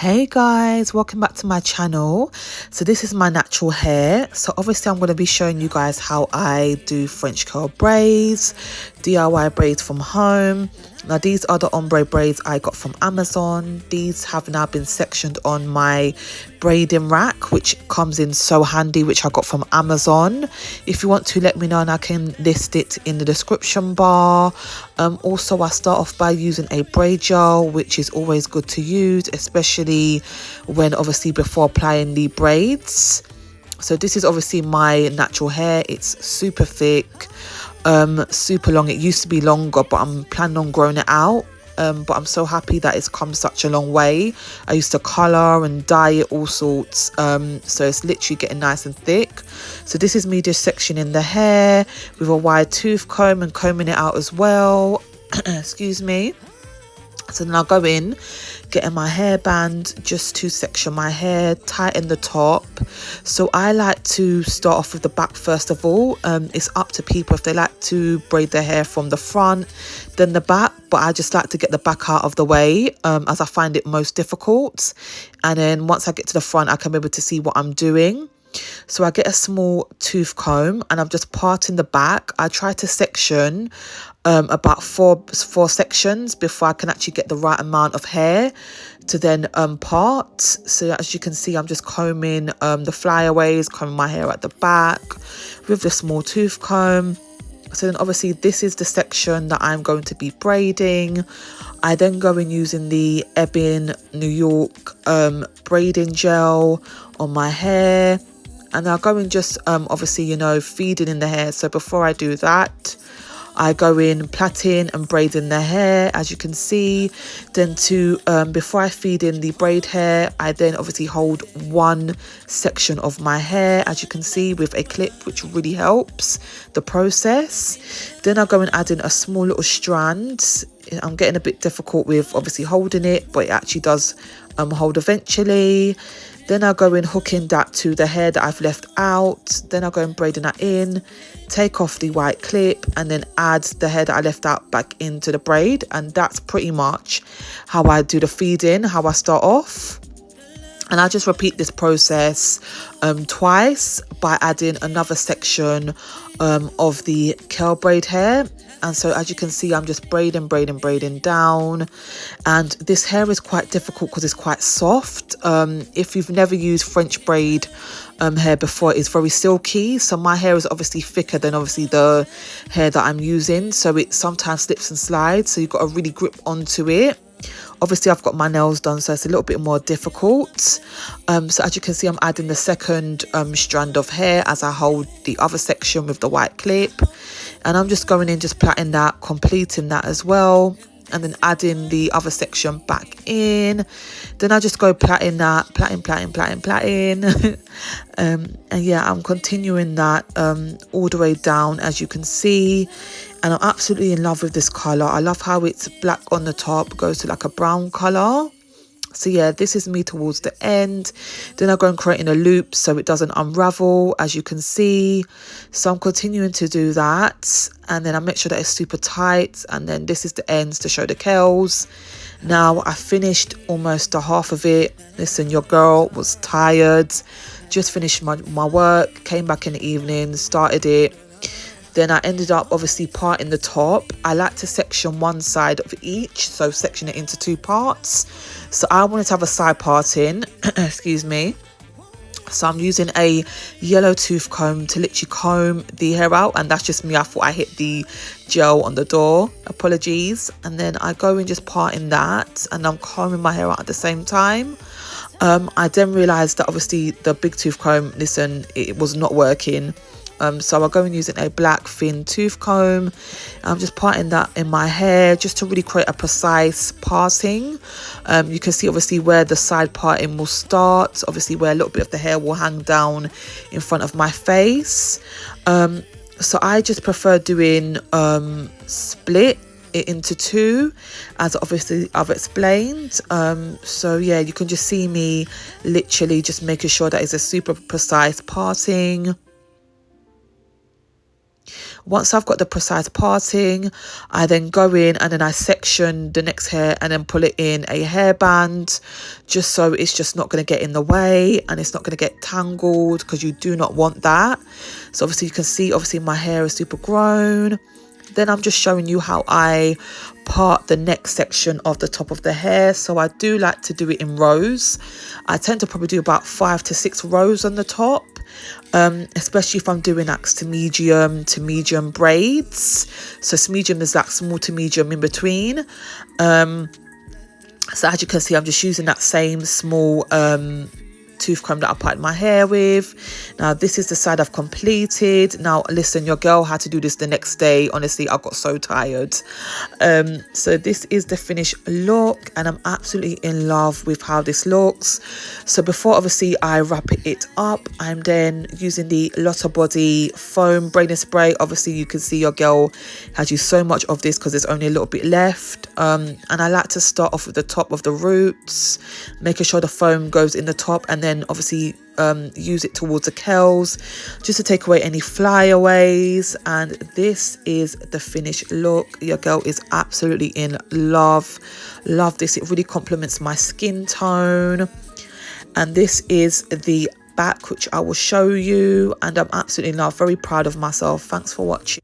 Hey guys, welcome back to my channel. So this is my natural hair. So obviously I'm going to be showing you guys how I do French curl braids, DIY braids from home. Now these are the ombre braids I got from Amazon. These have now been sectioned on my braiding rack, which comes in so handy, which I got from Amazon. If you want to, let me know and I can list it in the description bar. Also I start off by using a braid gel, which is always good to use, especially when obviously before applying the braids. So this is obviously my natural hair. It's super thick, super long. It used to be longer, but I'm planning on growing it out. But I'm so happy that it's come such a long way. I used to colour and dye it all sorts, so it's literally getting nice and thick. So this is me just sectioning the hair with a wide tooth comb and combing it out as well. Excuse me. So then I'll go in, getting my hairband just to section my hair, tighten the top. So I like to start off with the back first of all. It's up to people if they like to braid their hair from the front, then the back. But I just like to get the back out of the way, as I find it most difficult. And then once I get to the front, I can be able to see what I'm doing. So I get a small tooth comb and I'm just parting the back. I try to section about four sections before I can actually get the right amount of hair to then part. So as you can see, I'm just combing the flyaways, combing my hair at the back with the small tooth comb. So then obviously this is the section that I'm going to be braiding. I then go in using the Ebin New York braiding gel on my hair. And I'll go in just obviously, you know, feeding in the hair. So before I do that, I go in plaiting and braiding the hair, as you can see. Then before I feed in the braid hair, I then obviously hold one section of my hair, as you can see, with a clip, which really helps the process. Then I'll go and add in a small little strand. I'm getting a bit difficult with obviously holding it, but it actually does hold eventually. Then I'll go in hooking that to the hair that I've left out. Then I'll go in braiding that in, take off the white clip and then add the hair that I left out back into the braid. And that's pretty much how I do the feeding, how I start off. And I just repeat this process twice by adding another section of the curl braid hair. And so as you can see, I'm just braiding down. And this hair is quite difficult because it's quite soft. If you've never used French braid hair before, it's very silky. So my hair is obviously thicker than obviously the hair that I'm using. So it sometimes slips and slides. So you've got to really grip onto it. Obviously I've got my nails done, so it's a little bit more difficult. So as you can see, I'm adding the second strand of hair as I hold the other section with the white clip. And I'm just going in, just plaiting that, completing that as well. And then adding the other section back in. Then I just go plaiting that, plaiting. And yeah, I'm continuing that all the way down, as you can see. And I'm absolutely in love with this colour. I love how it's black on the top, goes to like a brown colour. So yeah, this is me towards the end. Then I go and create in a loop so it doesn't unravel, as you can see. So I'm continuing to do that. And then I make sure that it's super tight. And then this is the ends to show the curls. Now I finished almost the half of it. Listen, your girl was tired. Just finished my work, came back in the evening, started it. Then I ended up obviously parting the top. I like to section one side of each, so section it into two parts. So I wanted to have a side parting, excuse me. So I'm using a yellow tooth comb to literally comb the hair out. And that's just me. I thought I hit the gel on the door. Apologies. And then I go in just parting that. And I'm combing my hair out at the same time. I then realised that obviously the big tooth comb, listen, it was not working. So I'll go in using a black thin tooth comb. I'm just parting that in my hair just to really create a precise parting. You can see obviously where the side parting will start, obviously where a little bit of the hair will hang down in front of my face. So I just prefer doing split it into two, as obviously I've explained. So yeah, you can just see me literally just making sure that it's a super precise parting. Once I've got the precise parting, I then go in and then I section the next hair and then pull it in a hairband, just so it's just not going to get in the way and it's not going to get tangled, because you do not want that. So obviously you can see, obviously my hair is super grown. Then I'm just showing you how I part the next section of the top of the hair. So I do like to do it in rows. I tend to probably do about 5 to 6 rows on the top, especially if I'm doing axe to medium braids. So medium is like small to medium in between. So as you can see, I'm just using that same small tooth comb that I parted my hair with. Now this is the side I've completed. Now listen, your girl had to do this the next day. Honestly, I got so tired. So this is the finished look and I'm absolutely in love with how this looks. So before obviously I wrap it up, I'm then using the Lotta Body foam braiding spray. Obviously you can see your girl has used so much of this because there's only a little bit left. And I like to start off with the top of the roots, making sure the foam goes in the top, and then obviously use it towards the curls just to take away any flyaways. And this is the finished look. Your girl is absolutely in love this. It really complements my skin tone. And this is the back, which I will show you, and I'm absolutely in love, very proud of myself. Thanks for watching.